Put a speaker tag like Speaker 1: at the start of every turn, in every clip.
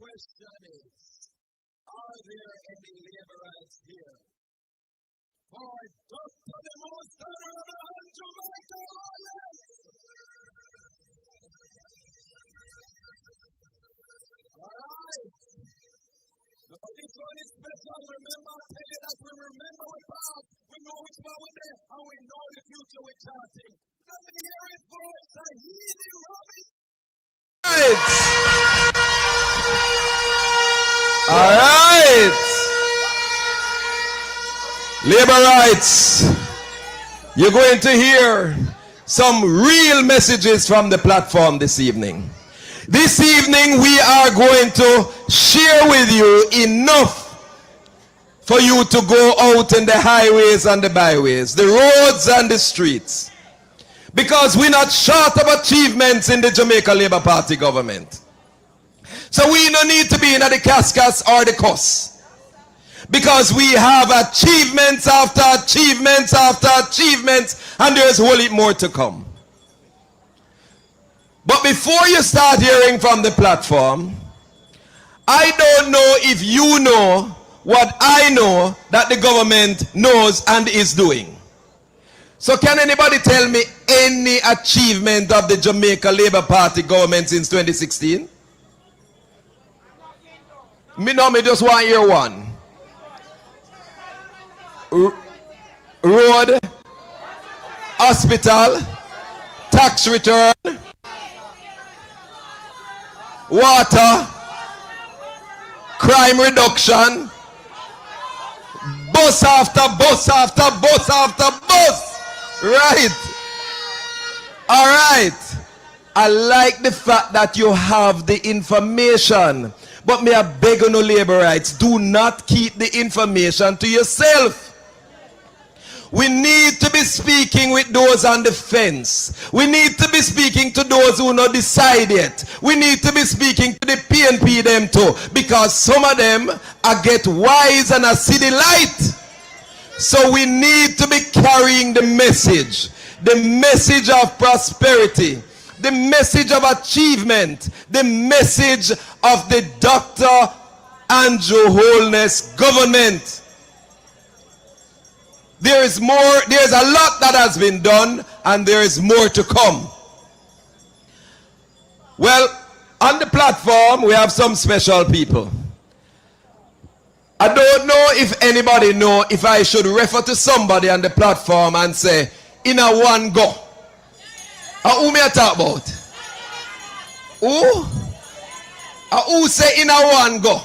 Speaker 1: Question is, are there any laborers here? For Dr. the most honorable Jamaica Holness. Alright. Now this one is special. Remember, I tell you that we remember our past, we know which one we're there, and we know the future we're chanting. Let me hear it for Shahini Robbie.
Speaker 2: All right. Labor rights. You're going to hear some real messages from the platform this evening. This evening we are going to share with you enough for you to go out in the highways and the byways, the roads and the streets. Because we're not short of achievements in the Jamaica Labour Party government. So we don't need to be in the cascas or the cuss. Because we have achievements after achievements after achievements, and there's a whole lot more to come. But before you start hearing from the platform, I don't know if you know what I know that the government knows and is doing. So can anybody tell me any achievement of the Jamaica Labour Party government since 2016? Me just want to hear one. Road, hospital, tax return, water, crime reduction, bus after bus after bus after bus. Right. All right. I like the fact that you have the information. But may I beg on no labor rights, do not keep the information to yourself. We need to be speaking with those on the fence. We need to be speaking to those who not decide yet. We need to be speaking to the PNP them too. Because some of them are get wise and are see the light. So we need to be carrying the message of prosperity, the message of achievement, the message of the Dr. Andrew Holness government. There's a lot that has been done, and there is more to come. Well, on the platform, we have some special people. I don't know if anybody know if I should refer to somebody on the platform and say, in a one go. Who may I talk about? Who? Who say in a one go?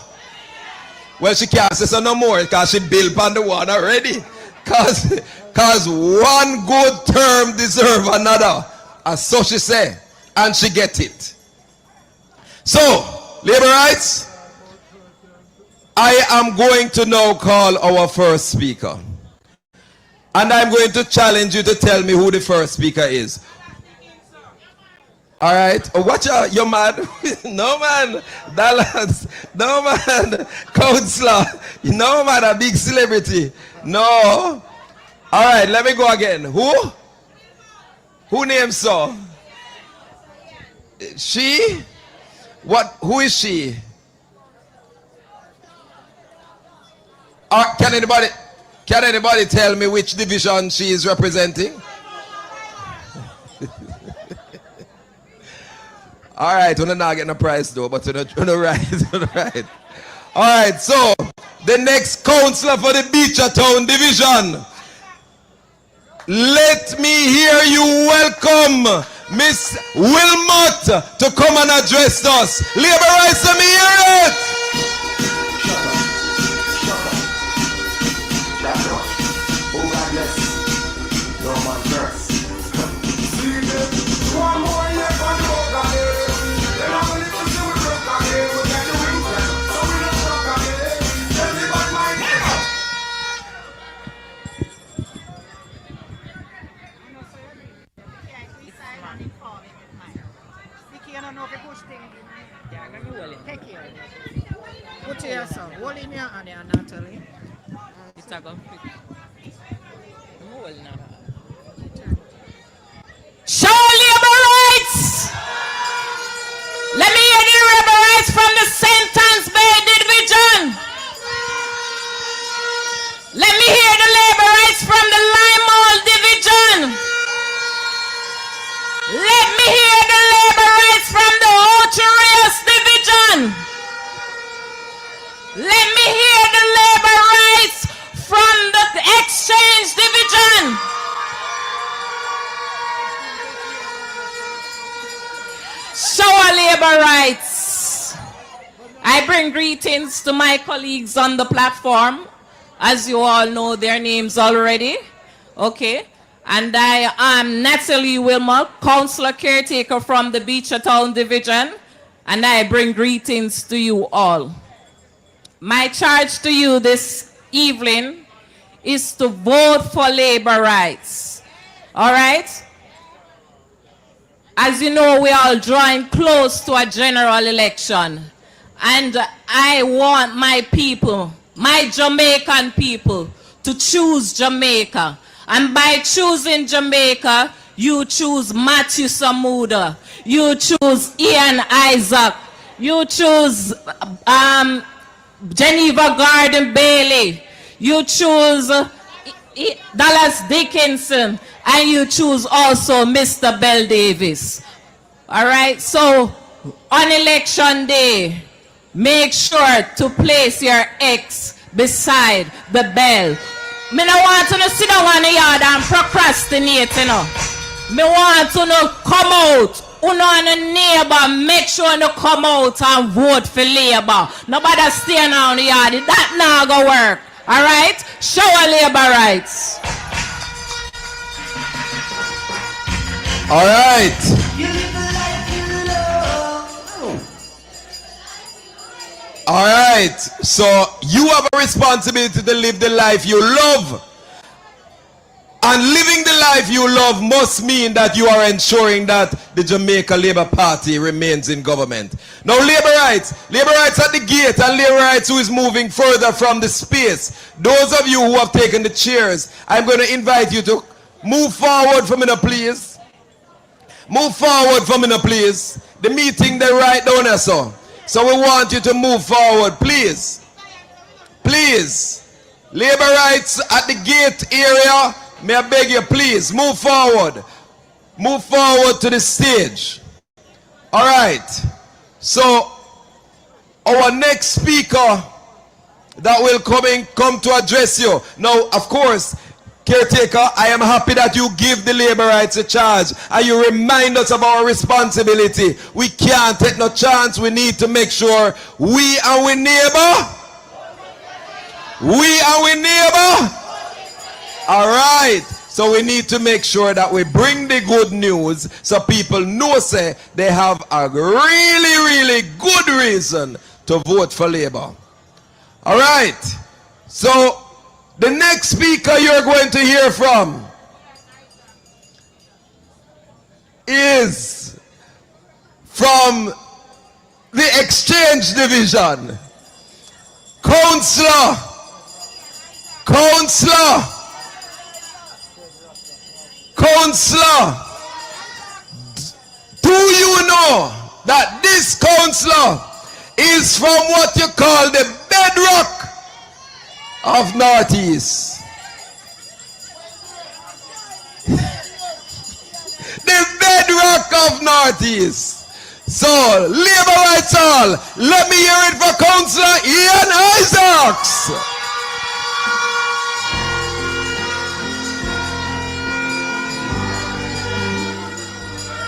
Speaker 2: Well, she can't say so no more because she built on the one already. Because one good term deserve another. As so she say. And she get it. So, labor rights, I am going to now call our first speaker. And I'm going to challenge you to tell me who the first speaker is. All right. Oh, watch out. You're mad. No, man. Dallas. No, man. Counselor. No, man. A big celebrity. No. All right. Let me go again. Who? Who names so? She? What? Who is she? Can anybody tell me which division she is representing? All right, we're not getting a prize though, but we're right. All right, so the next counselor for the Beachertown division. Let me hear you welcome Miss Wilmot to come and address us. Labor rights, let me hear it.
Speaker 3: Take care. Put your son. Hold in your hand, Natalie.
Speaker 4: It's a good fit.
Speaker 5: Show labor rights! Let me hear the labor rights from the Sentence Bay Division. Let me hear the labor rights from the Limehall Division. Let me hear the labor rights from the Ocherias Division. Let me hear the labor rights from the Exchange Division. Show labor rights. I bring greetings to my colleagues on the platform. As you all know their names already. Okay. And I am Natalie Wilmot, Councillor Caretaker from the Beechertown Division. And I bring greetings to you all. My charge to you this evening is to vote for labor rights. All right? As you know, we are all drawing close to a general election. And I want my people, my Jamaican people, to choose Jamaica. And by choosing Jamaica, you choose Matthew Samuda. You choose Ian Isaac. You choose Geneva Garden Bailey. You choose Dallas Dickinson. And you choose also Mr. Bell Davis. All right, so on election day, make sure to place your X beside the bell. Me no want to sit down on the yard and procrastinate, you know. Me want to come out. Uno and a neighbor, make sure you come out and vote for Labour. Nobody staying on the yard. That not gonna work. All right? Show our labor rights.
Speaker 2: All right. All right. So you have a responsibility to live the life you love. And living the life you love must mean that you are ensuring that the Jamaica Labour Party remains in government. Now, labor rights at the gate, and labor rights who is moving further from the space. Those of you who have taken the chairs, I'm going to invite you to move forward for me now, please. Move forward for me now, please. The meeting they right down there, so. So we want you to move forward, please. Please. Labor rights at the gate area. May I beg you, please, move forward. Move forward to the stage. All right. So, our next speaker that will come to address you. Now, of course, Caretaker, I am happy that you give the labor rights a charge and you remind us of our responsibility. We can't take no chance. We need to make sure we and we neighbor. All right, so we need to make sure that we bring the good news so people know say they have a really good reason to vote for Labour. All right, so the next speaker you're going to hear from is from the Exchange Division, Councillor. Do you know that this councillor is from what you call the bedrock of Northeast? The bedrock of Northeast. So, labor rights all. Let me hear it for Councillor Ian Isaacs.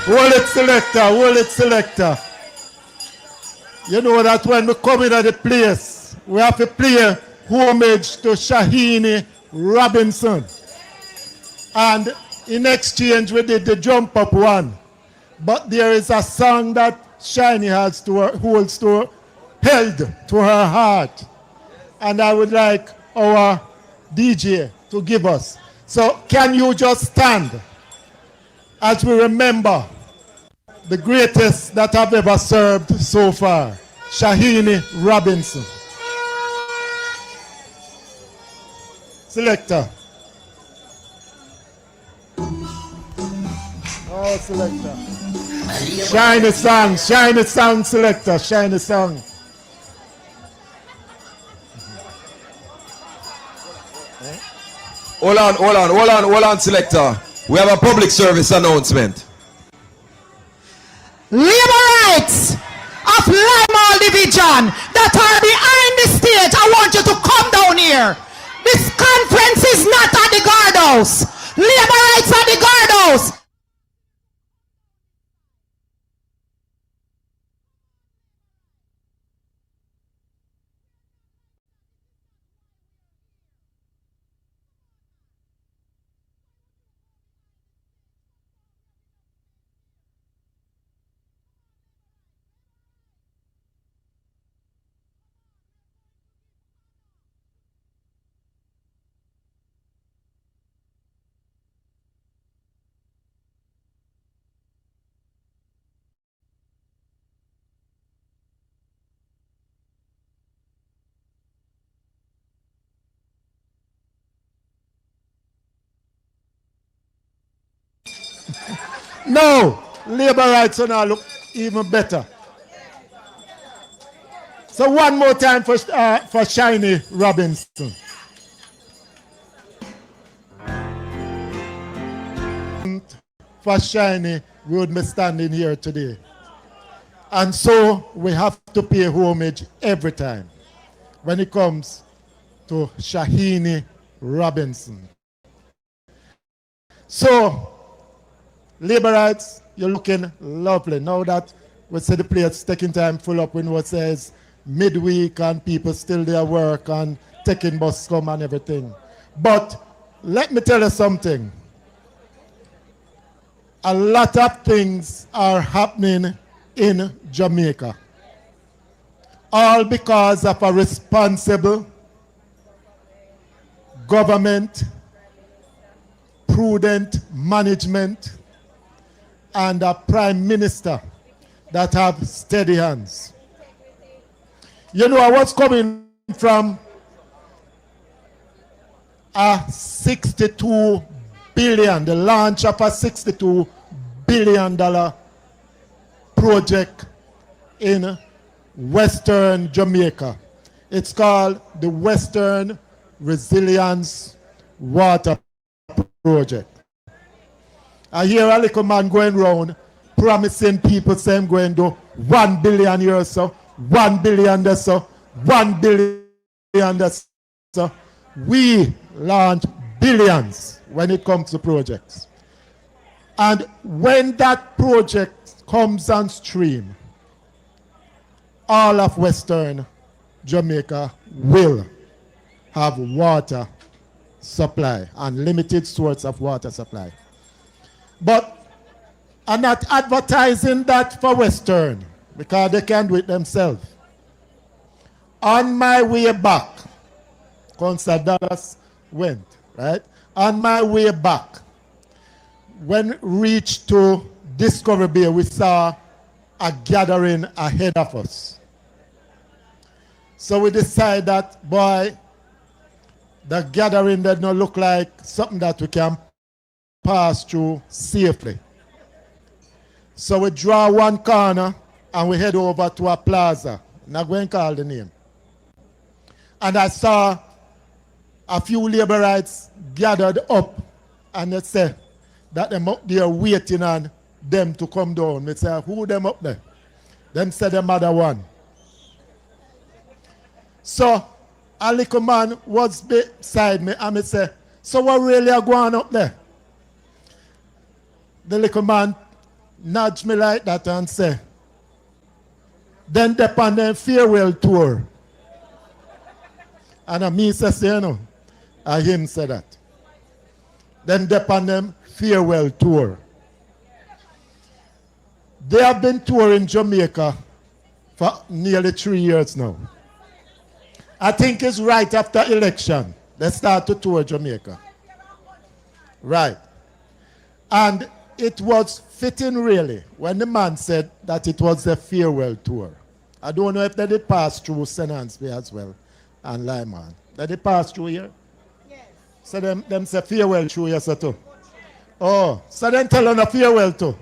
Speaker 6: Hold it, selector. You know that when we come into the place, we have to play homage to Shahini Robinson. And in exchange, we did the jump up one. But there is a song that Shahini has held to her heart. And I would like our DJ to give us. So can you just stand as we remember the greatest that have ever served so far? Shahini Robinson. Selector. Oh, selector. Shiny song, selector, shiny song.
Speaker 2: Hold on, selector. We have a public service announcement.
Speaker 3: Labor rights of Lime Division that are behind the stage, I want you to come down here. This conference is not at the guardhouse. Labor rights at the guardhouse.
Speaker 6: No, labor rights will now look even better. So one more time for Shiny Robinson. For Shiny, we would be standing here today. And so we have to pay homage every time when it comes to Shahini Robinson. So, labor rights, you're looking lovely. Now that we see the place taking time full up when what says midweek and people still there work and taking bus come and everything. But let me tell you something. A lot of things are happening in Jamaica. All because of a responsible government, prudent management, and a prime minister that have steady hands. You know, I was coming from a 62 billion, the launch of a $62 billion project in Western Jamaica. It's called the Western Resilience Water Project. I hear a little man going around promising people saying going to 1 billion here, so 1 billion there, so 1 billion there, so we launch billions when it comes to projects. And when that project comes on stream, all of Western Jamaica will have water supply and limited source of water supply. But I'm not advertising that for Western because they can do it themselves. On my way back, Councillor Dallas went, right? On my way back, when reached to Discovery Bay, we saw a gathering ahead of us. So we decided that, boy, the gathering did not look like something that we can pass through safely. So we draw one corner and we head over to a plaza. I'm not going to call the name. And I saw a few laborites gathered up and they said that them up there waiting on them to come down. They say, who them up there? Them said the mother one. So a little man was beside me and me say, so what really are going up there? The little man nudged me like that and say, then they on their farewell tour. And me says, you know, and him said that. Then they on them farewell tour. They have been touring Jamaica for nearly 3 years now. I think it's right after election. They start to tour Jamaica. Right. And it was fitting really when the man said that it was a farewell tour. I don't know if they did pass through St. Anne's as well and Lyman. They did pass through here? Yes. So them say farewell through here, so too. Oh, so then tell them a farewell too.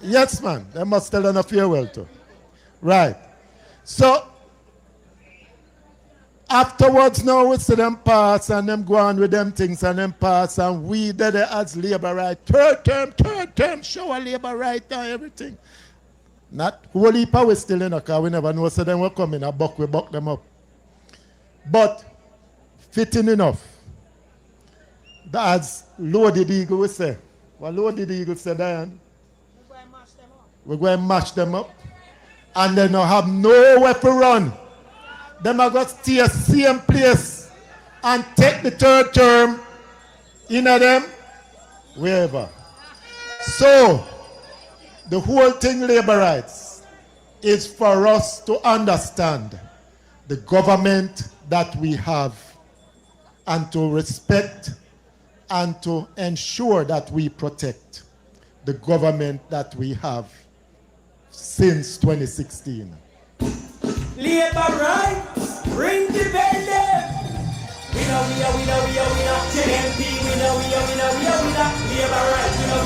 Speaker 6: Yes, man. They must tell them a farewell too. Right. So, afterwards now we see them pass and them go on with them things and them pass and we did it as labor right. Third term, show a labor right and everything. Not whole heap of we still in a car, we never know so them will come in a buck, we buck them up. But fitting enough. That's loaded eagle we say. What loaded eagle say, Diane? We're going to mash them up. And they don't have nowhere to run. Them are going to stay same place and take the third term in them wherever. So, the whole thing, labor rights, is for us to understand the government that we have and to respect and to ensure that we protect the government that we have since 2016.
Speaker 7: Labor rights, ring the bell. Winner. JMP, winner. Labor rights, winner.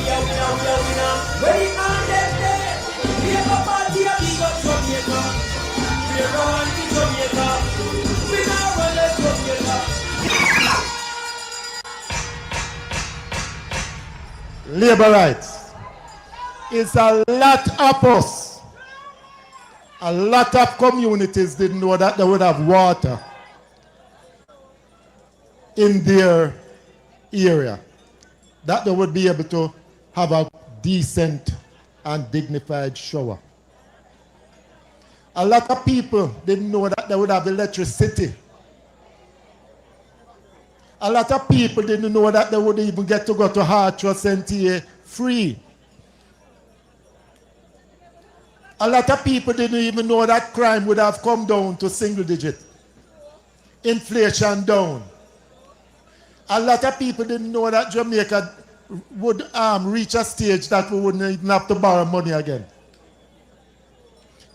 Speaker 7: Ready on them there. Labor Party, we got Jamaica. We run to Jamaica. We now run to Jamaica.
Speaker 6: Labor rights is a lot of us. A lot of communities didn't know that they would have water in their area, that they would be able to have a decent and dignified shower. A lot of people didn't know that they would have electricity. A lot of people didn't know that they would even get to go to Hartress NTA free. A lot of people didn't even know that crime would have come down to single digit. Inflation down. A lot of people didn't know that Jamaica would reach a stage that we wouldn't even have to borrow money again.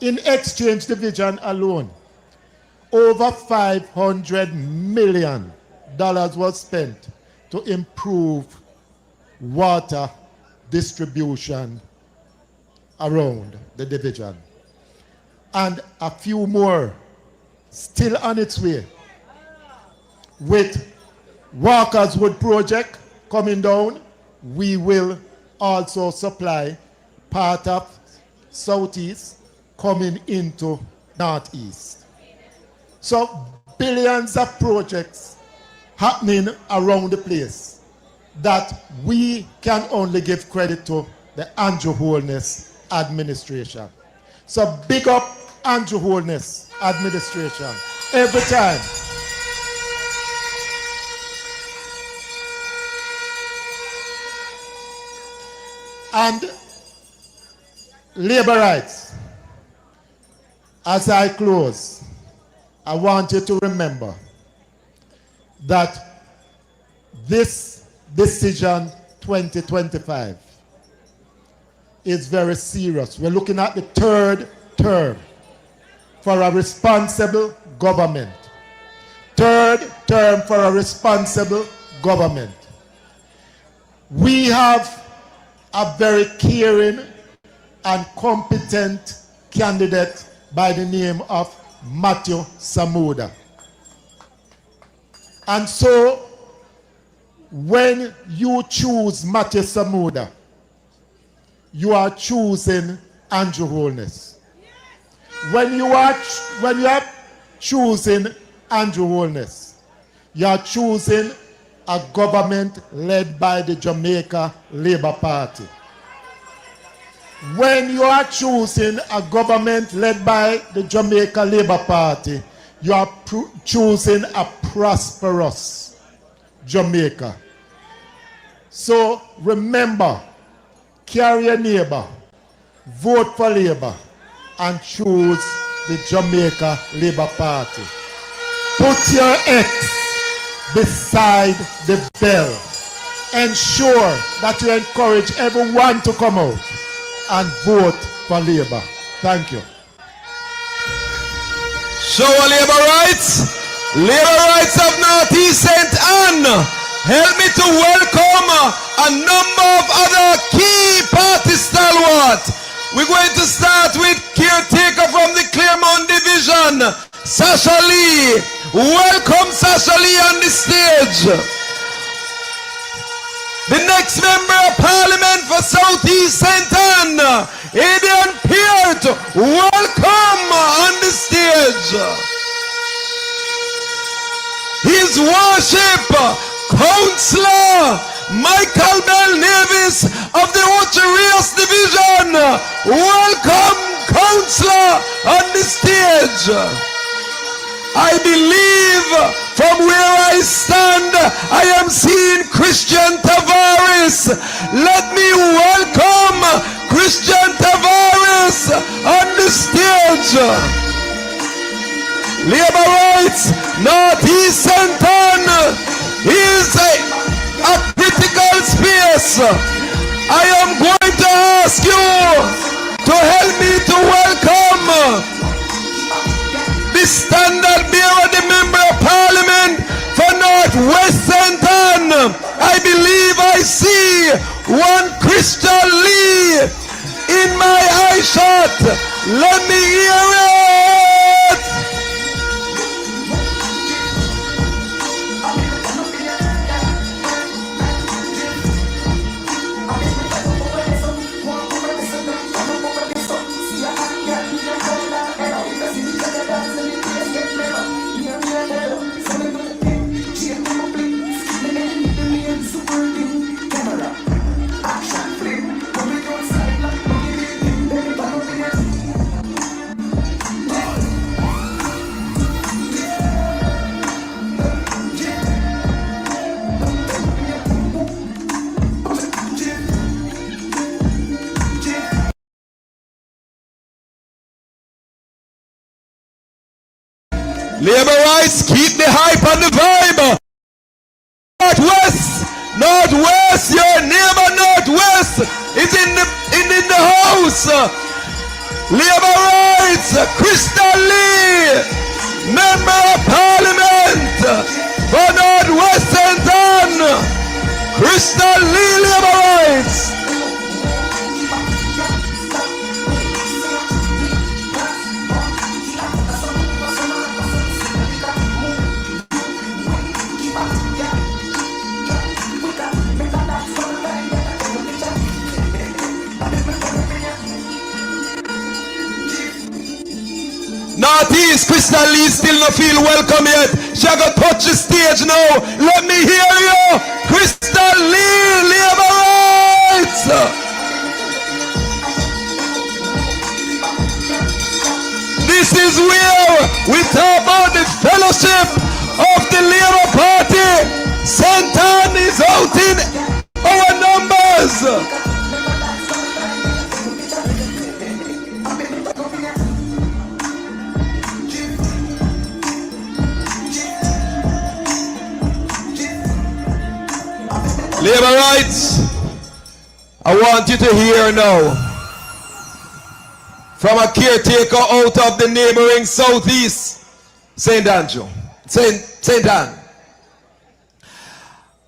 Speaker 6: In exchange division alone, over $500 million was spent to improve water distribution around the division. And a few more still on its way. With Walker's Wood project coming down, we will also supply part of Southeast coming into Northeast. So billions of projects happening around the place that we can only give credit to the Andrew Holness administration. So big up Andrew Holness administration every time. And labor rights, as I close, I want you to remember that this decision 2025 is very serious. We're looking at the third term for a responsible government. Third term for a responsible government. We have a very caring and competent candidate by the name of Matthew Samuda. And so, when you choose Matthew Samuda, you are choosing Andrew Holness. When you are choosing Andrew Holness, you are choosing a government led by the Jamaica Labour Party. When you are choosing a government led by the Jamaica Labour Party, you are choosing a prosperous Jamaica. So remember, carry your neighbor, vote for Labour, and choose the Jamaica Labour Party. Put your X beside the bell. Ensure that you encourage everyone to come out and vote for Labour. Thank you.
Speaker 2: Show labor rights. Labor rights of Northeast St. Anne. Help me to welcome a number of other key party stalwarts. We're going to start with caretaker from the Claremont Division, Sasha Lee. Welcome Sasha Lee on the stage. The next member of parliament for Southeast St. Anne, Adrian Peart. Welcome on the stage. His worship, Councillor Michael Bell Nevis of the Ocherias Division. Welcome, Councillor, on the stage. I believe from where I stand, I am seeing Christian Tavares. Let me welcome Christian Tavares on the stage. Labor rights, Northeast St. Anne is a critical space. I am going to ask you to help me to welcome the standard bearer, the member of parliament for Northwest St. Anne. I believe I see one Christian Lee in my eye shot. Let me hear it. Labor rights, keep the hype and the vibe. Northwest, your neighbor Northwest is in the house. Labor rights, Crystal Lee, member of parliament for Northwest St. Anne. Crystal Lee, labor rights. Northeast, Crystal Lee still not feel welcome yet. She gonna touch the stage now. Let me hear you. Crystal Lee, labor rights. This is where we talk about the fellowship of the Labour Party. St. Anne is out in our numbers. Labor rights, I want you to hear now from a caretaker out of the neighboring Southeast St. Anne.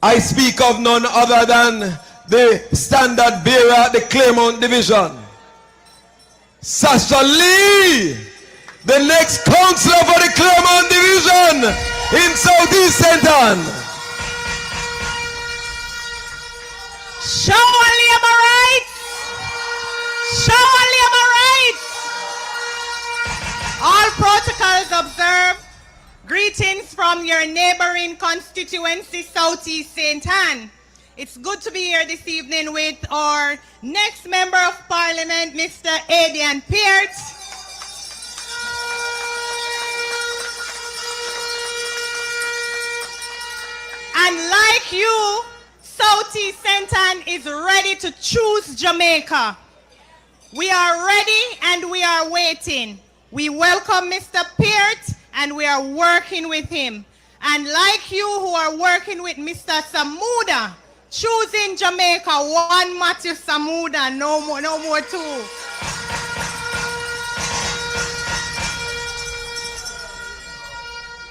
Speaker 2: I speak of none other than the standard bearer at the Claremont Division, Sasha Lee, the next councillor for the Claremont Division in Southeast St. Anne.
Speaker 3: Show labor rights. Show labor rights. All protocols observed. Greetings from your neighboring constituency, Southeast St. Anne. It's good to be here this evening with our next member of parliament, Mr. Adrian Peart. And like you, Southeast St. Anne is ready to choose Jamaica. We are ready and we are waiting. We welcome Mr. Peart and we are working with him. And like you who are working with Mr. Samuda, choosing Jamaica, one Matthew Samuda, no more two.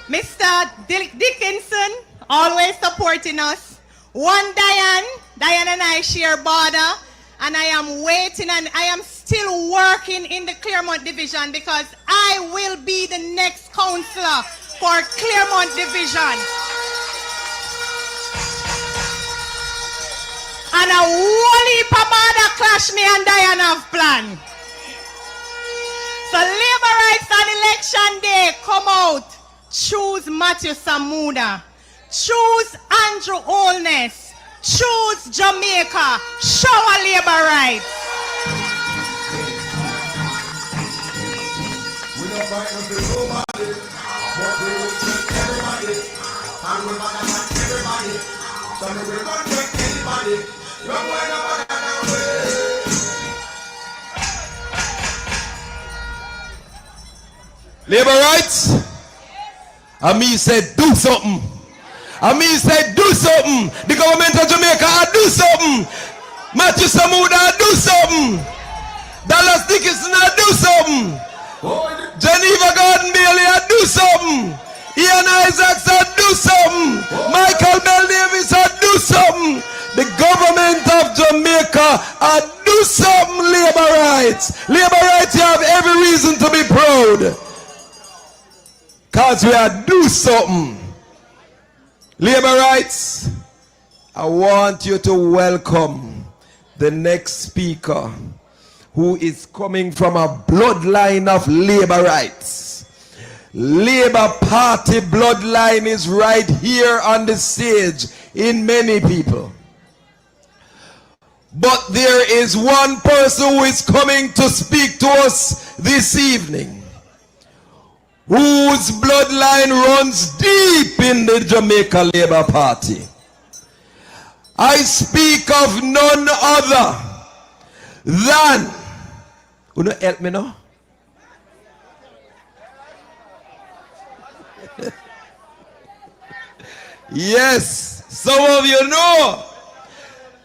Speaker 3: Mr. Dickinson, always supporting us. One Diane and I share border, and I am waiting and I am still working in the Claremont Division because I will be the next councillor for Claremont Division. And a whole heap of border clash me and Diane have planned. So labor rights on election day, come out. Choose Matthew Samuda. Choose Andrew Holness. Choose Jamaica. Show our labor rights.
Speaker 1: We don't fight nothing nobody, but we will take everybody. And we're gonna fight everybody. So we're gonna take anybody. Don't worry about that way.
Speaker 2: Labor rights? And me said do something. And me said do something. The government of Jamaica do something. Matthew Samuda do something. Dallas Dickinson do something. Geneva Garden Bailey do something. Ian Isaacs do something. Michael Bell Davis do something. The government of Jamaica do something. Labor rights. Labor rights, you have every reason to be proud. Because we are do something. Labor rights, I want you to welcome the next speaker who is coming from a bloodline of labor rights. Labour Party bloodline is right here on the stage in many people. But there is one person who is coming to speak to us this evening, whose bloodline runs deep in the Jamaica Labour Party. I speak of none other than, will you help me now? Yes, some of you know.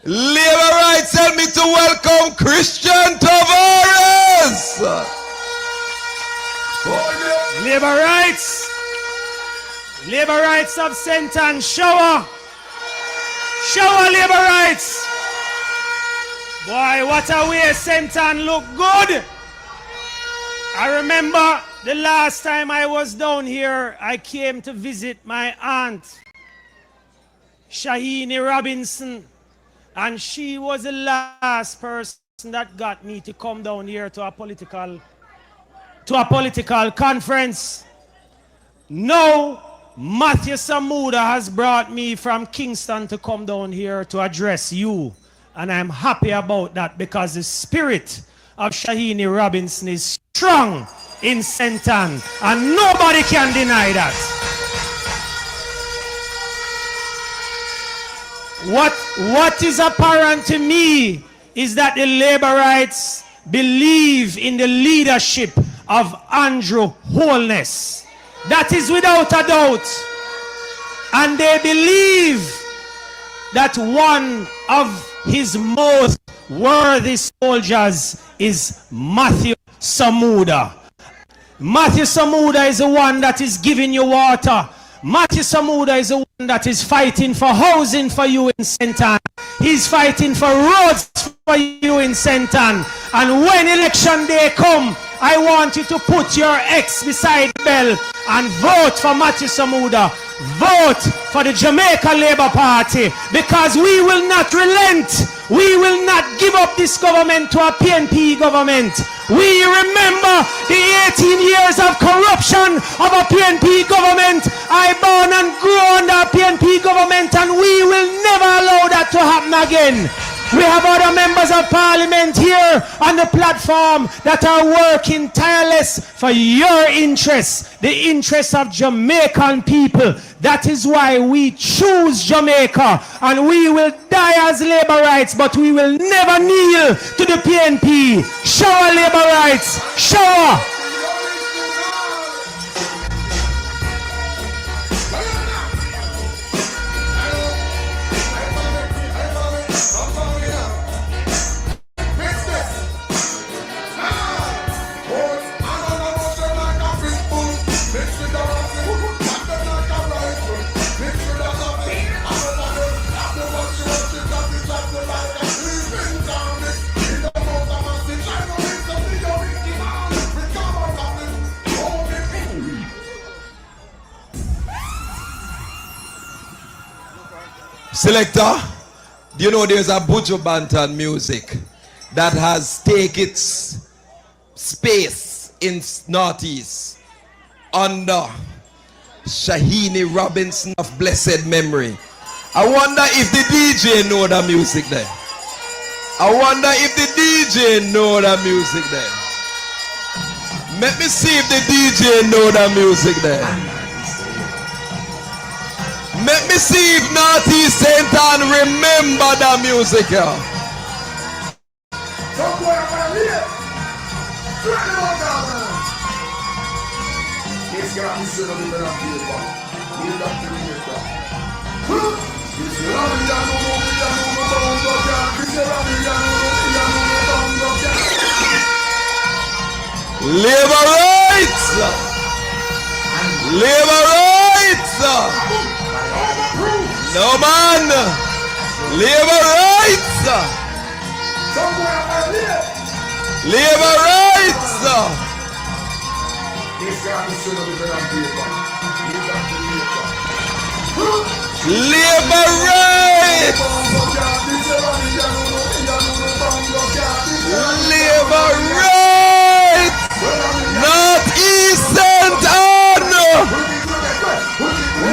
Speaker 2: Labor rights, help me to welcome Christian Tavares.
Speaker 8: Labor rights. Labor rights of Sentan. Shower. Shower labor rights. Boy, what a way Sentan look good. I remember the last time I was down here, I came to visit my aunt, Shahini Robinson, and she was the last person that got me to come down here to a political conference. Now, Matthew Samuda has brought me from Kingston to come down here to address you. And I'm happy about that because the spirit of Shahini Robinson is strong in Sentan. And nobody can deny that. What is apparent to me is that the labor rights believe in the leadership of Andrew Holness. That is without a doubt. And they believe that one of his most worthy soldiers is Matthew Samuda. Matthew Samuda is the one that is giving you water. Matthew Samuda is the one that is fighting for housing for you in Sentan. He's fighting for roads for you in Sentan. And when election day come, I want you to put your X beside the bell and vote for Matthew Samuda. Vote for the Jamaica Labour Party, because we will not relent. We will not give up this government to a PNP government. We remember the 18 years of corruption of a PNP government. I born and grew under a PNP government, and we will never allow that to happen again. We have other members of parliament here on the platform that are working tireless for your interests, the interests of Jamaican people. That is why we choose Jamaica, and we will die as labor rights, but we will never kneel to the PNP. Shower labor rights. Shower.
Speaker 2: Selector, do you know there's a Buju Banton music that has taken its space in Northeast under Shahini Robinson of blessed memory. I wonder if the DJ know the music there. I wonder if the DJ know the music there. Let me see if the DJ know the music there. Let me see if Northeast St. Ann remember the music here. Labor rights! Labor rights! No man! Labor rights! Labor rights! Labor rights! Labor rights! Northeast St. Ann!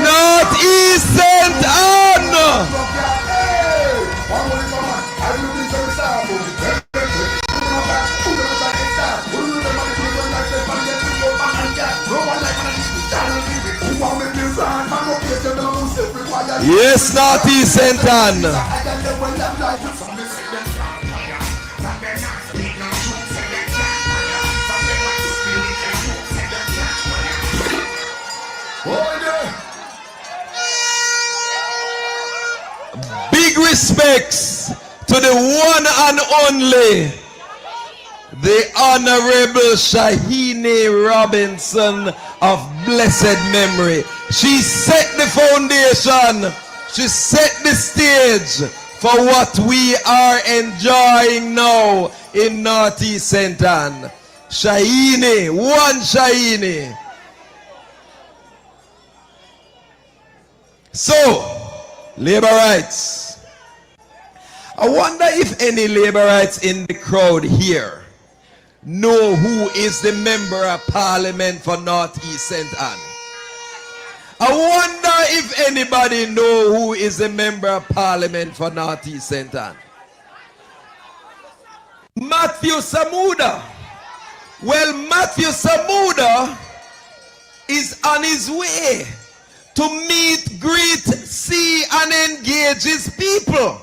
Speaker 2: Northeast St. Ann! Yes, Northeast St. Ann. Big respects to the one and only, the Honorable Shahini Robinson of blessed memory. She set the foundation. She set the stage for what we are enjoying now in Northeast St. Ann. Shahini, one Shahini. So, labor rights. I wonder if any labor rights in the crowd here know who is the member of parliament for Northeast St. Ann. I wonder if anybody know who is the member of parliament for Northeast St. Ann. Matthew Samuda. Well, Matthew Samuda is on his way to meet, greet, see, and engage his people.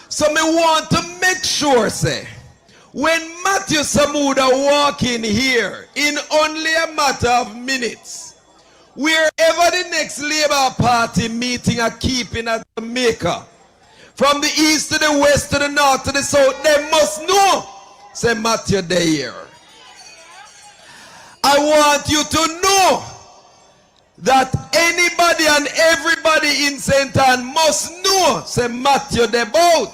Speaker 2: So me want to make sure, say, when Matthew Samuda walk in here in only a matter of minutes, wherever the next Labour Party meeting are keeping at Jamaica, from the east to the west to the north to the south, they must know, say Matthew they here. I want you to know that anybody and everybody in St. Ann must know, say Matthew the boat.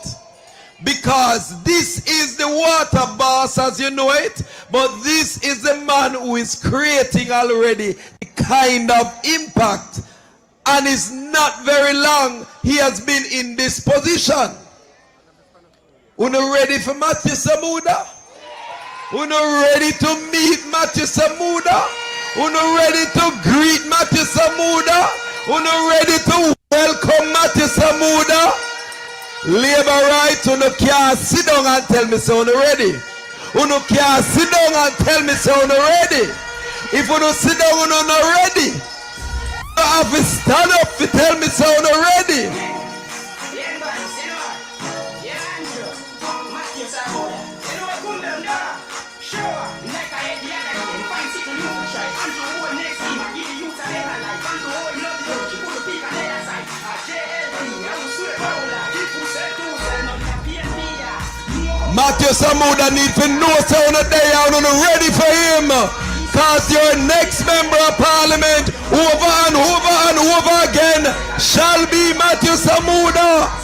Speaker 2: Because this is the water boss as you know it, but this is the man who is creating already the kind of impact, and it's not very long he has been in this position. Uno ready for Matthew Samuda? Uno ready to meet Matthew Samuda? Uno ready to greet Matthew Samuda? Uno ready to welcome Matthew Samuda? Labor rights, uno can't sit down and tell me so uno ready. Uno can't sit down and tell me so uno ready. If uno sit down uno not ready, you have to stand up to tell me so uno ready. Matthew Samuda need to know so on a day out and ready for him. Cause your next member of parliament over and over and over again shall be Matthew Samuda.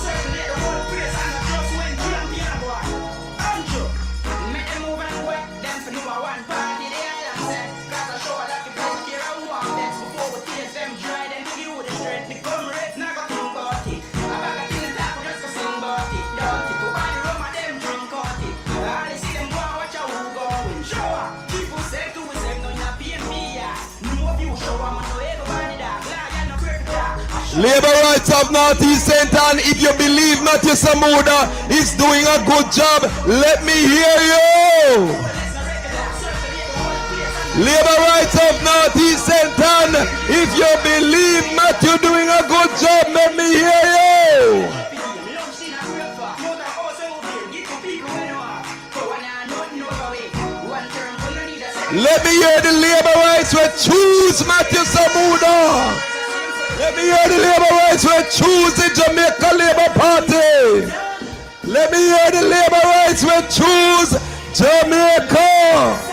Speaker 2: Labor rights of Northeast St. Ann, if you believe Matthew Samuda is doing a good job, let me hear you. Labor rights of Northeast St. Ann, if you believe Matthew doing a good job, let me hear you. Let me hear the labor rights will choose Matthew Samuda. Let me hear the labor rights will choose the Jamaica Labour Party. Let me hear the labor rights will choose Jamaica.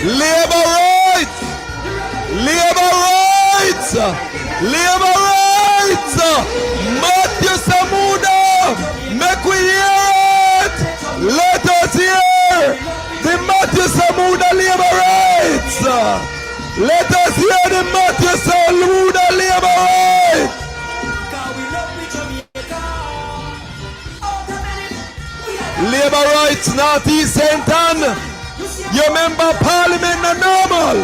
Speaker 2: Labor rights! Labor rights! Labor rights! Matthew Samuda! Make we hear it! Let us hear the Matthew Samuda labor rights! Let us hear the Matthew Samuda labor rights! Labor rights, Northeast St. Ann. Your member of parliament not normal.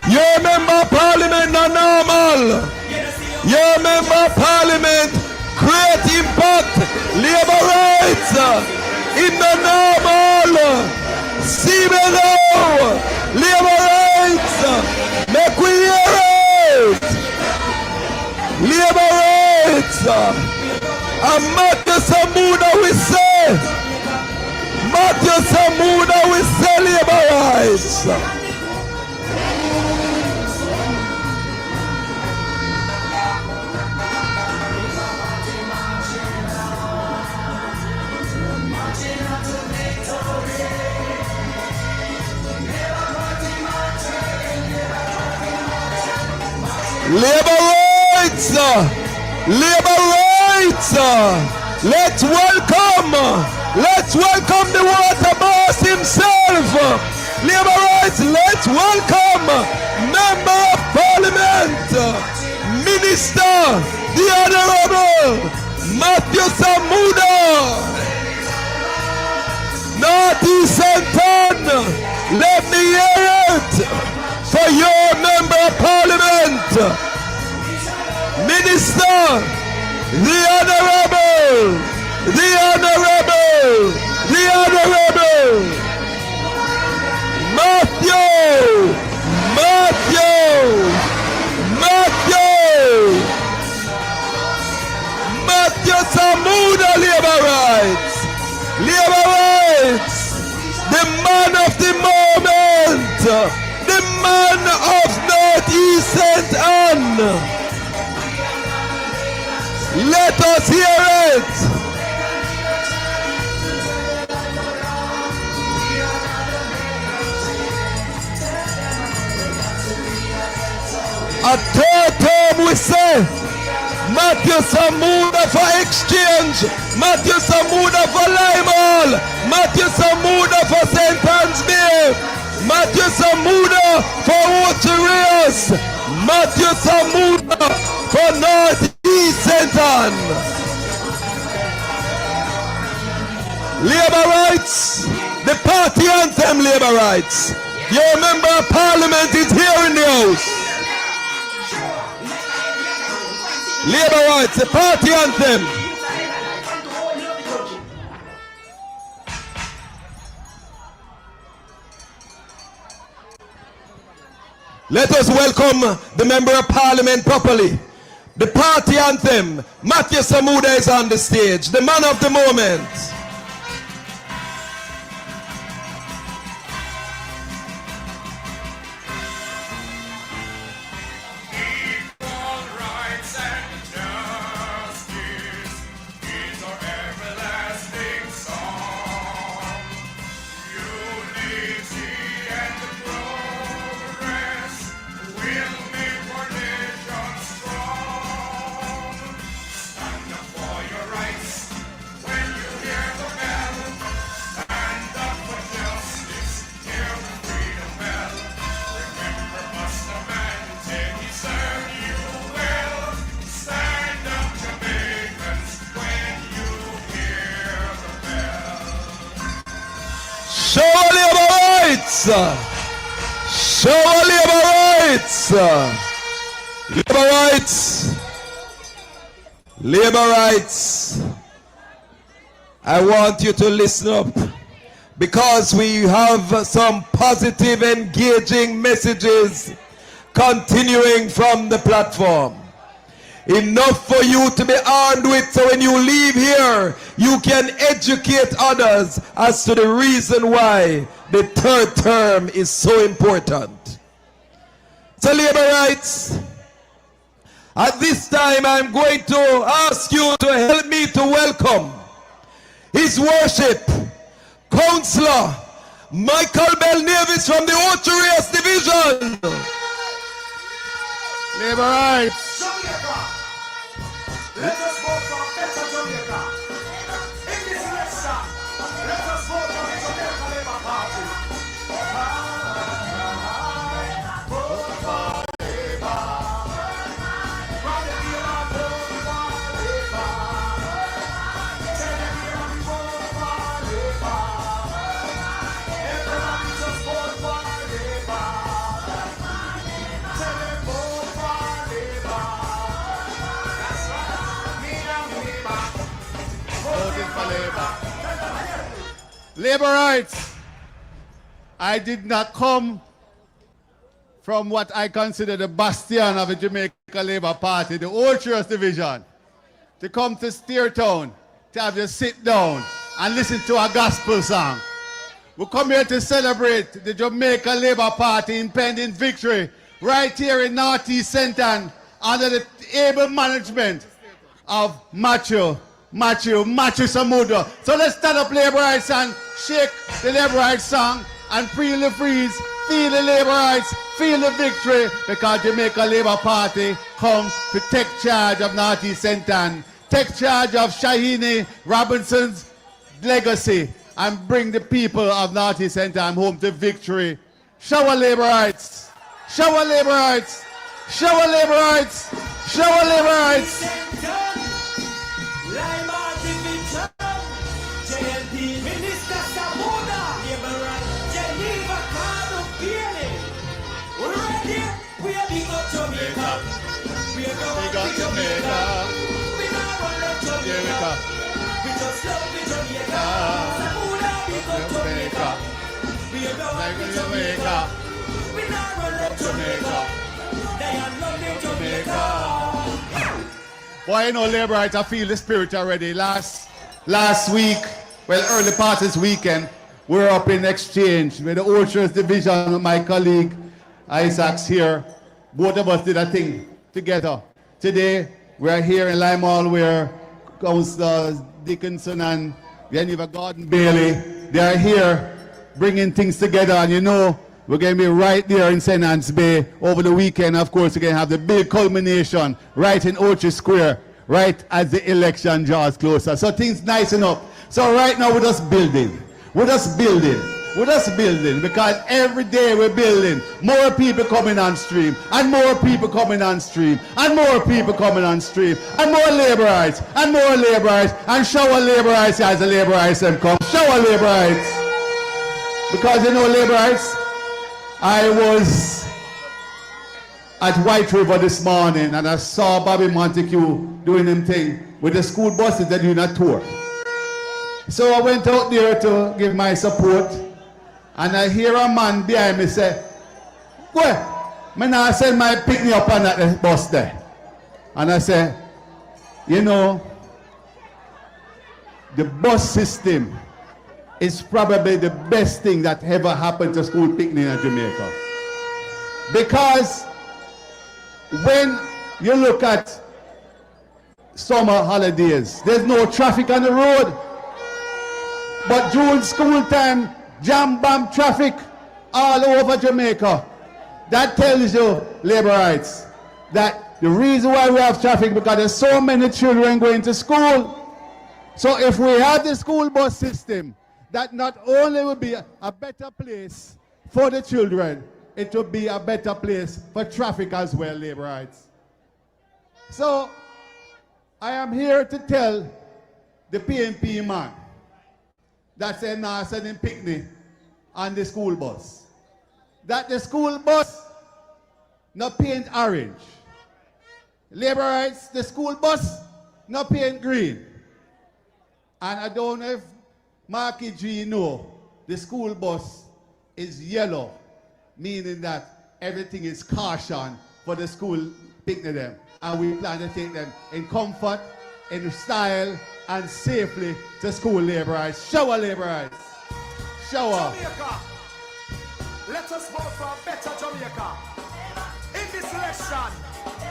Speaker 2: Your member of parliament not normal. Your member of parliament create impact. Labor rights in the normal. See me now. Labor rights. Make we hear it. Labor rights. And Matthew Samuda we say. Matthew Samuda will say labor rights. Labor rights. Labor rights. Let's welcome the water boss himself. Labor rights, let's welcome Member of Parliament, Minister, the Honorable Matthew Samuda. Northeast St. Ann, let me hear it for your Member of Parliament, Minister, the Honorable, Matthew Samuda labor rights, the man of the moment, the man of Northeast St. Ann. Let us hear it. A third term we say, Matthew Samuda for exchange, Matthew Samuda for Limal, Matthew Samuda for St. Anne's Bay, Matthew Samuda for Waterius, Matthew Samuda for Northeast St. Ann. Labour rights, the party anthem labor rights. Your member of parliament is here in the house. Labour rights, the party anthem. Let us welcome the member of parliament properly. The party anthem, Matthew Samuda is on the stage, the man of the moment. Show our labor rights. Show our labor rights. Labor rights. Labor rights. I want you to listen up because we have some positive, engaging messages continuing from the platform. Enough for you to be armed with, so when you leave here, you can educate others as to the reason why the third term is so important. So labor rights, at this time I'm going to ask you to help me to welcome His Worship, Councillor Michael Bell Davis from the Ocherias Division.
Speaker 6: Labor rights.
Speaker 7: Jamaica. Let us vote for better Jamaica. In this election, let us vote for the Jamaica Labour Party. Vote for Labour. From the Labour, vote for Labour. Tell them here we vote for Labour. Everybody just vote for Labour. Tell them vote for Labour. That's right. Me and Labour.
Speaker 6: Voting for Labour. Labor rights. I did not come from what I consider the bastion of the Jamaica Labour Party, the Ocherias Division, to come to Steertown, to have you sit down and listen to a gospel song. We come here to celebrate the Jamaica Labour Party impending victory right here in Northeast Centre under the able management of Macho Samuda. So let's stand up, Labour rights, and shake the Labour rights song and feel the freeze, feel the Labour rights, feel the victory, because Jamaica Labour Party comes to take charge of Northeast Centre, take charge of Shahini Robinson's legacy, and bring the people of Northeast Centre home to victory. Shower Labour rights, shower Labour rights, shower Labour rights, shower Labour rights.
Speaker 7: Labour Division, JLP, Minister Samuda, Labour right, Geneva, Cardo, Peony. We're ready, we are big up Jamaica. We are going
Speaker 6: Big up
Speaker 7: to Jamaica. We not run let Jamaica. We just love the Jamaica. Samuda, big up Jamaica. We are going to Jamaica. We not run let Jamaica. They are loving Jamaica.
Speaker 6: Boy, you know, Labour rights, I feel the spirit already. Last week, well, early part this weekend, we were up in exchange with the Ocherias Division with my colleague Isaac's here. Both of us did a thing together. Today, we are here in Lime Hall where Councillor Dickinson and Geneva Gordon Bailey, they are here bringing things together. And you know, we're going to be right there in St. Anne's Bay over the weekend. Of course, we're going to have the big culmination right in Ochi Square, right as the election draws closer. So things nice enough. So right now, we're just building. We're just building. We're just building, because every day we're building. More people coming on stream, and more people coming on stream, and more people coming on stream, and more Labour rights, and more Labour rights, and shower Labour rights as the Labour rights them come. Shower Labour rights. Because you know Labour rights, I was at White River this morning and I saw Bobby Montague doing them thing with the school buses that doing a tour. So I went out there to give my support, and I hear a man behind me say, "Well, me now send my picnic up on that bus there." And I say, you know, the bus system is probably the best thing that ever happened to school picnic in Jamaica. Because when you look at summer holidays, there's no traffic on the road. But during school time, jam-bam traffic all over Jamaica. That tells you, Labour rights, that the reason why we have traffic because there's so many children going to school. So if we have the school bus system, that not only will be a better place for the children, it will be a better place for traffic as well, Labour rights. So I am here to tell the PNP man that said, "Nah, send him picnic on the school bus. That the school bus no paint orange. Labor rights, the school bus no paint green. And I don't know if Marky G know, the school bus is yellow, meaning that everything is caution for the school picnic them. And we plan to take them in comfort, in style, and safely to school, labor rights. Shower, labor rights. Shower.
Speaker 9: Jamaica. Let us vote for a better Jamaica. In this election,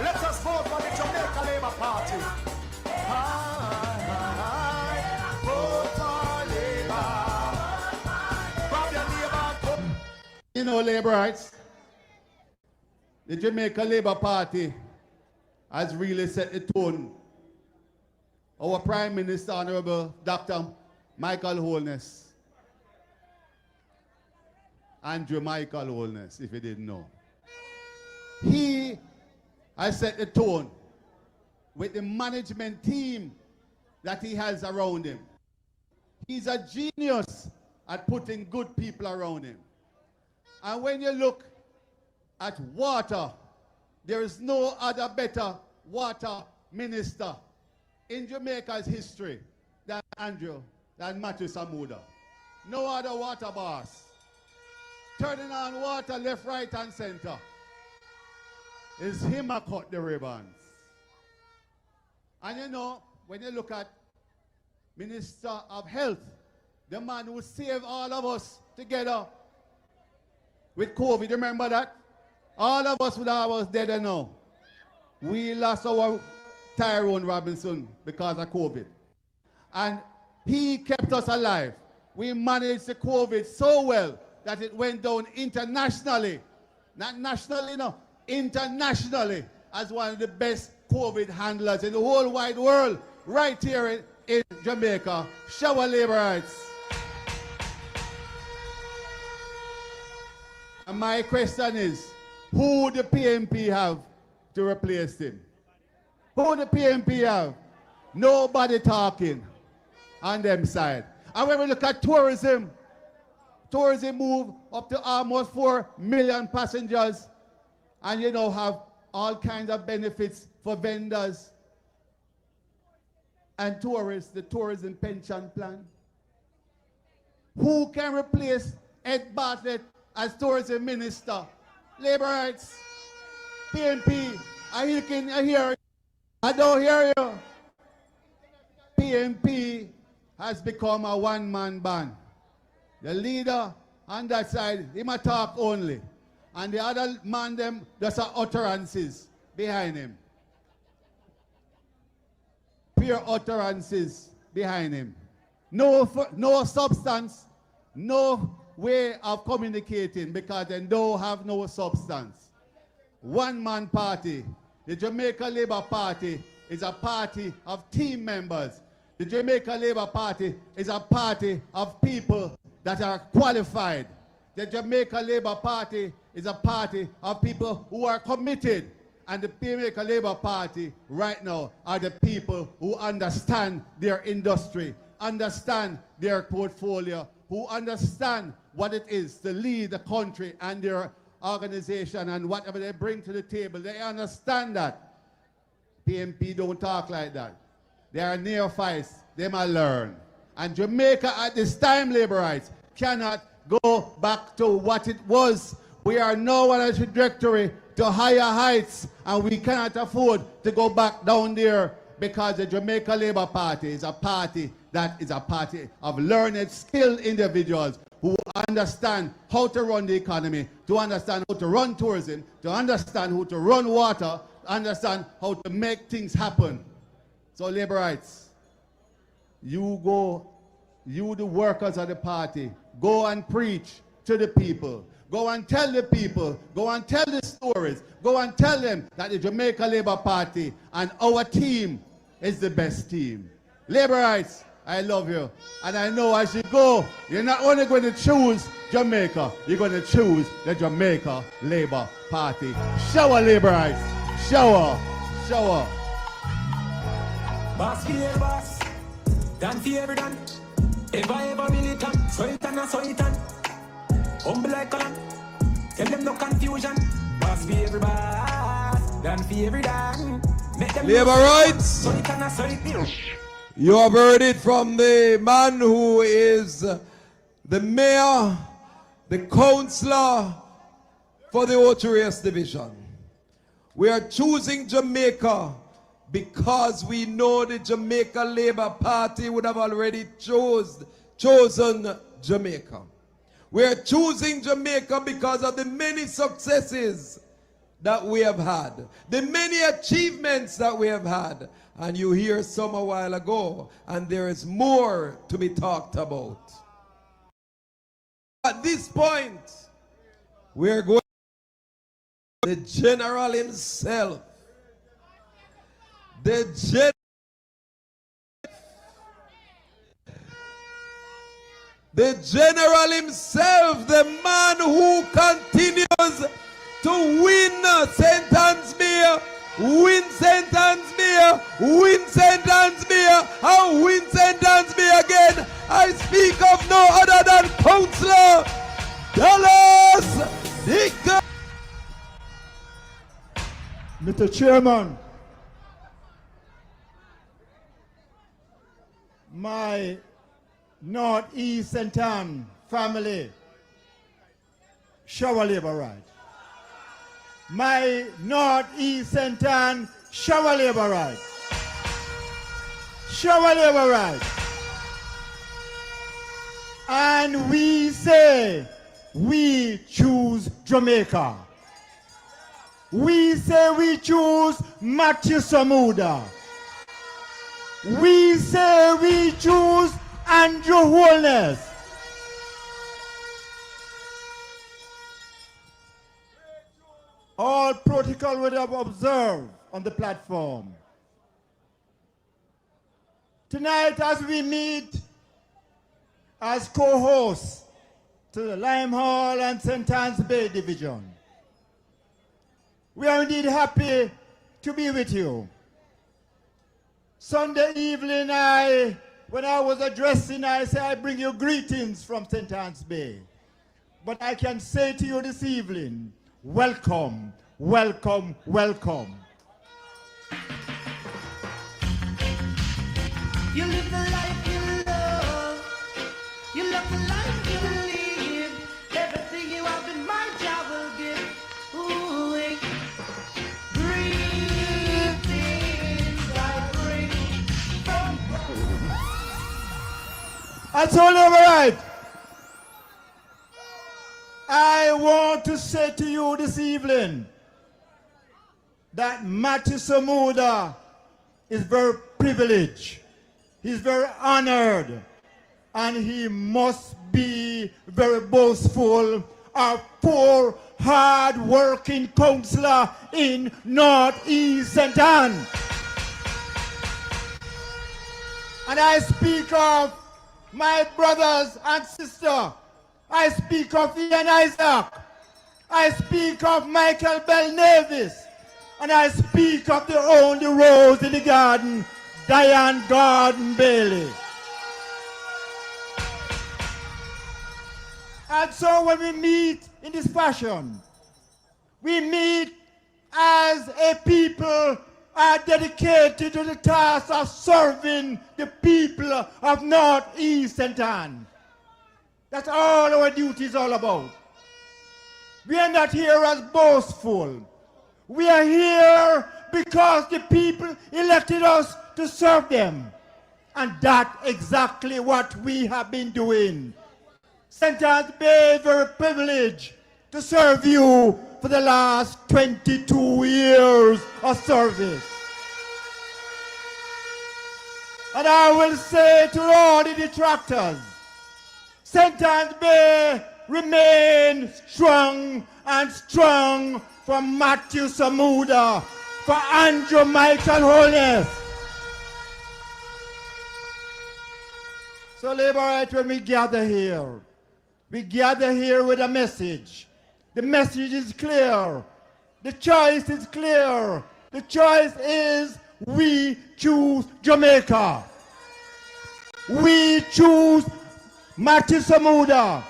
Speaker 9: let us vote for the Jamaica Labour Party. Vote for Labour. Grab your neighbor.
Speaker 6: You know, labor rights, the Jamaica Labour Party has really set the tone. Our Prime Minister, Honorable Dr. Michael Holness, Andrew Michael Holness, if you didn't know. He has set the tone with the management team that he has around him. He's a genius at putting good people around him. And when you look at water, there is no other better water minister in Jamaica's history than Matthew Samuda. No other water boss. Turning on water left, right, and center. It's him who cut the ribbons. And you know, when you look at Minister of Health, the man who saved all of us together with COVID, remember that? All of us would have dead and now. We lost our Tyrone Robinson because of COVID. And he kept us alive. We managed the COVID so well that it went down internationally. Not nationally, no. Internationally as one of the best COVID handlers in the whole wide world. Right here in Jamaica. Shower labor rights. And my question is, who the PMP have to replace him? Who the PMP have? Nobody talking on them side. And when we look at tourism move up to almost 4 million passengers, and you know have all kinds of benefits for vendors and tourists, the tourism pension plan. Who can replace Ed Bartlett as tourism minister? Labor rights, PMP, I hear, I don't hear you. PMP has become a one-man band. The leader on that side, he might talk only. And the other man, them, just are utterances behind him. Pure utterances behind him. No substance, no way of communicating because they don't have no substance. One-man party. The Jamaica Labour Party is a party of team members. The Jamaica Labour Party is a party of people that are qualified. The Jamaica Labour Party is a party of people who are committed. And the Jamaica Labour Party right now are the people who understand their industry, understand their portfolio, who understand what it is to lead the country and their organization and whatever they bring to the table. They understand that. PMP don't talk like that. They are neophytes. They must learn. And Jamaica at this time, labor rights, cannot go back to what it was. We are now on a trajectory to higher heights, and we cannot afford to go back down there because the Jamaica Labour Party is a party that is a party of learned, skilled individuals who understand how to run the economy, to understand how to run tourism, to understand how to run water, understand how to make things happen. So labor rights, you the workers of the party, go and preach to the people. Go and tell the people, go and tell the stories, go and tell them that the Jamaica Labour Party and our team is the best team. Labor rights, I love you. And I know as you go, you're not only going to choose Jamaica, you're going to choose the Jamaica Labour Party. Shower labor rights. Shower. Shower.
Speaker 7: Boss here, boss. Done for every done. Ever militant. So it and so it and. Humble like color. Tell them no confusion. Boss for every boss, done for every done. Make them
Speaker 2: Labor rights.
Speaker 7: so it can so it.
Speaker 2: You have heard it from the man who is the mayor, the councillor for the Ocho Division. We are choosing Jamaica because we know the Jamaica Labour Party would have already chosen Jamaica. We are choosing Jamaica because of the many successes that we have had, the many achievements that we have had. And you hear some a while ago, and there is more to be talked about. At this point, we're going to the general himself. The general himself, the man who continues to win St. Anne's Beer, win St. Anne's Beer, win St. Anne's Beer, and win St. Anne's Beer again. I speak of no other than Councillor Dallas Dick.
Speaker 6: Mr. Chairman, my Northeast St. Anne family, shower labor right. My Northeast St. Anne shower labor right. Shower labor right. And we say we choose Jamaica. We say we choose Matthew Samuda. We say we choose Andrew Holness. All protocol would have observed on the platform. Tonight, as we meet as co-hosts to the Lime Hall and St. Anne's Bay Division, we are indeed happy to be with you. Sunday evening, when I was addressing, I said, I bring you greetings from St. Anne's Bay. But I can say to you this evening, welcome, welcome, welcome.
Speaker 7: You live the life you love. You love the life you live. Everything you have in mind, I will give. Ooh, greetings I bring.
Speaker 6: That's all over right. I want to say to you this evening that Matthew Samuda is very privileged. He's very honored. And he must be very boastful of poor, hard-working councillor in Northeast St. Anne. And I speak of my brothers and sisters. I speak of Ian Isaac. I speak of Michael Bell Nevis. And I speak of the only rose in the garden, Diane Gordon Bailey. And so when we meet in this fashion, we meet as a people are dedicated to the task of serving the people of Northeast St. Anne. That's all our duty is all about. We are not here as boastful. We are here because the people elected us to serve them. And that's exactly what we have been doing. St. Anne's Bay is very privileged to serve you for the last 22 years of service. And I will say to all the detractors, St. Anne's Bay remains strong and strong for Matthew Samuda, for Andrew Michael Holness. So Labour Right, when we gather here with a message. The message is clear. The choice is clear. The choice is we choose Jamaica. We choose Matthew Samuda.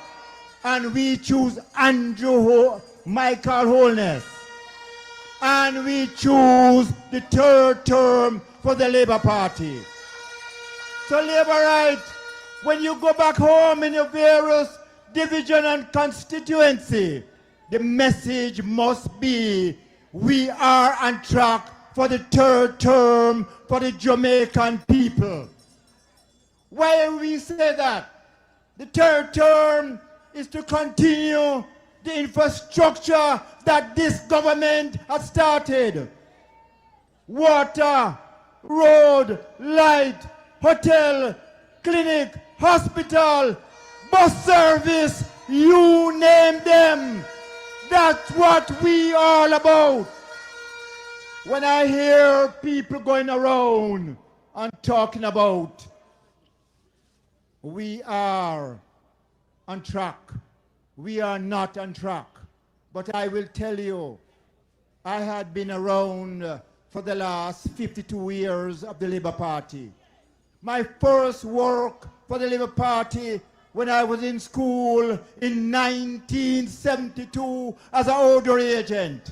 Speaker 6: and we choose Michael Holness. And we choose the third term for the Labour Party. So Labour right, when you go back home in your various division and constituency, the message must be we are on track for the third term for the Jamaican people. Why we say that? The third term is to continue the infrastructure that this government has started. Water, road, light, hotel, clinic, hospital, bus service, you name them. That's what we all about. When I hear people going around and talking about we are on track, we are not on track. But I will tell you, I had been around for the last 52 years of the Labour Party. My first work for the Labour Party when I was in school in 1972 as an order agent.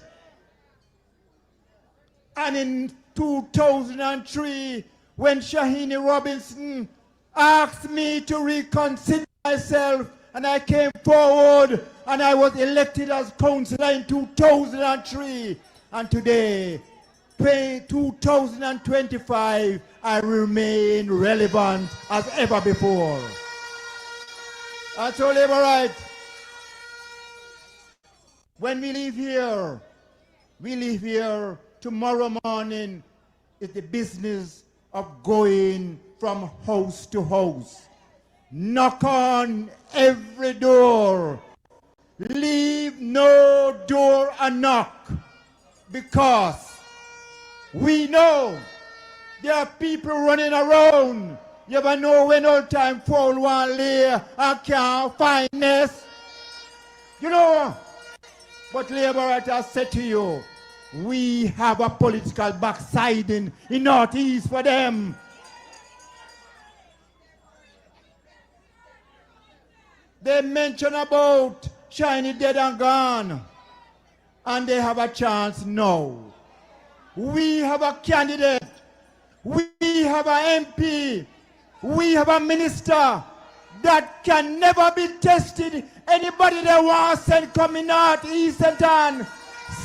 Speaker 6: And in 2003, when Shahini Robinson asked me to reconsider myself, and I came forward and I was elected as councillor in 2003. And today, 2025, I remain relevant as ever before. And so, Labour right, when we leave here tomorrow morning is the business of going from house to house. Knock on every door. Leave no door unlocked, because we know there are people running around. You ever know when all time fall one lay and can't find nest? You know, but Labour writers said to you, we have a political backsliding in Northeast for them. They mention about Shahini dead and gone, and they have a chance now. We have a candidate, we have an MP, we have a minister that can never be tested. Anybody that wants to send coming north, east and down,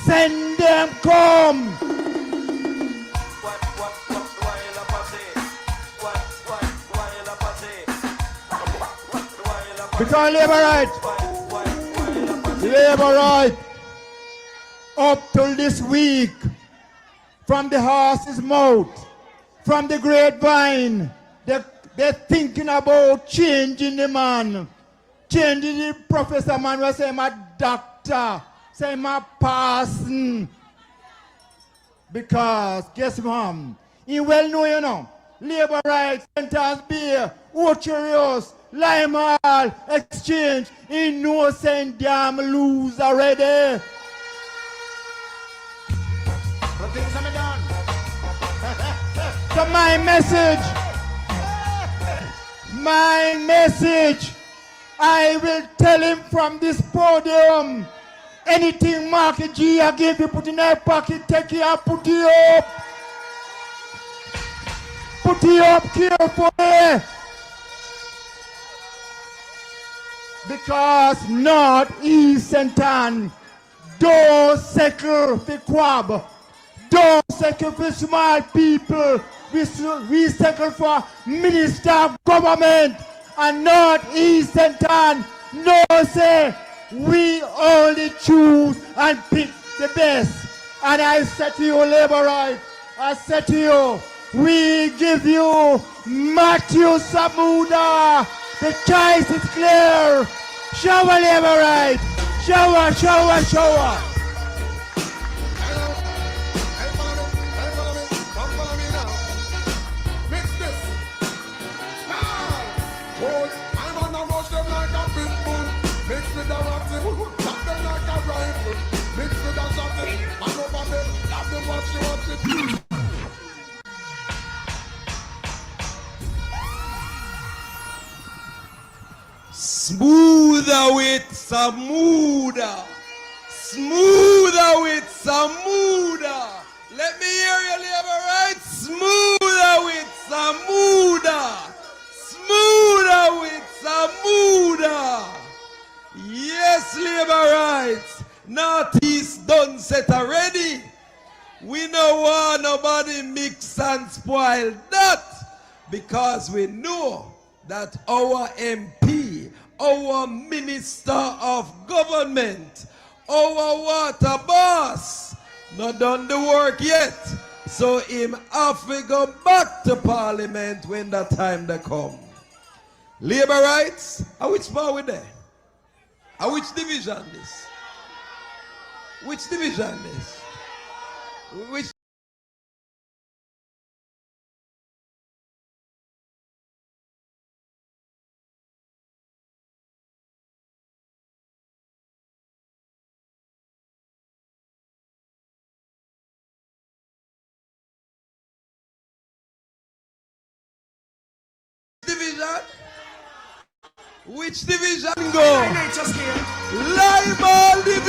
Speaker 6: send them come. Because Labour right, up till this week, from the horse's mouth, from the grapevine, they're thinking about changing the man, changing the professor man, we say my doctor, say my person. Because guess what? You well know, you know, Labour rights, sentence beer, Ocherios, Lime Hall, Exchange, innocent damn lose already. But things are done. So my message, I will tell him from this podium, anything Marky G I give you, put in their pocket, take it and put it up. Put it up carefully. Because North, East, and Town don't settle for quab. Don't settle for small people. We settle for minister of government. And North, East, and Town no say we only choose and pick the best. And I said to you, Labour right, I said to you, we give you Matthew Samuda. The choice is clear. Shower, Labour right. Shower, shower, shower.
Speaker 9: I'm on the rush them like a pit bull. Mix with the rocks, tap them like a rifle. Mix with the shots, and over them, tap them watch it.
Speaker 2: Smoother with Samuda. Smoother with Samuda. Let me hear you, Labour Rights. Smoother with Samuda. Smoother with Samuda. Yes, Labour Rights. Northeast done set already. We don't want nobody mix and spoil that, because we know that our MP, our Minister of Government, our water boss, not done the work yet. So him have to go back to Parliament when that time they come. Labour Rights, which part we there? Which division this? Which division this? Which division? Which division go? Lime all division.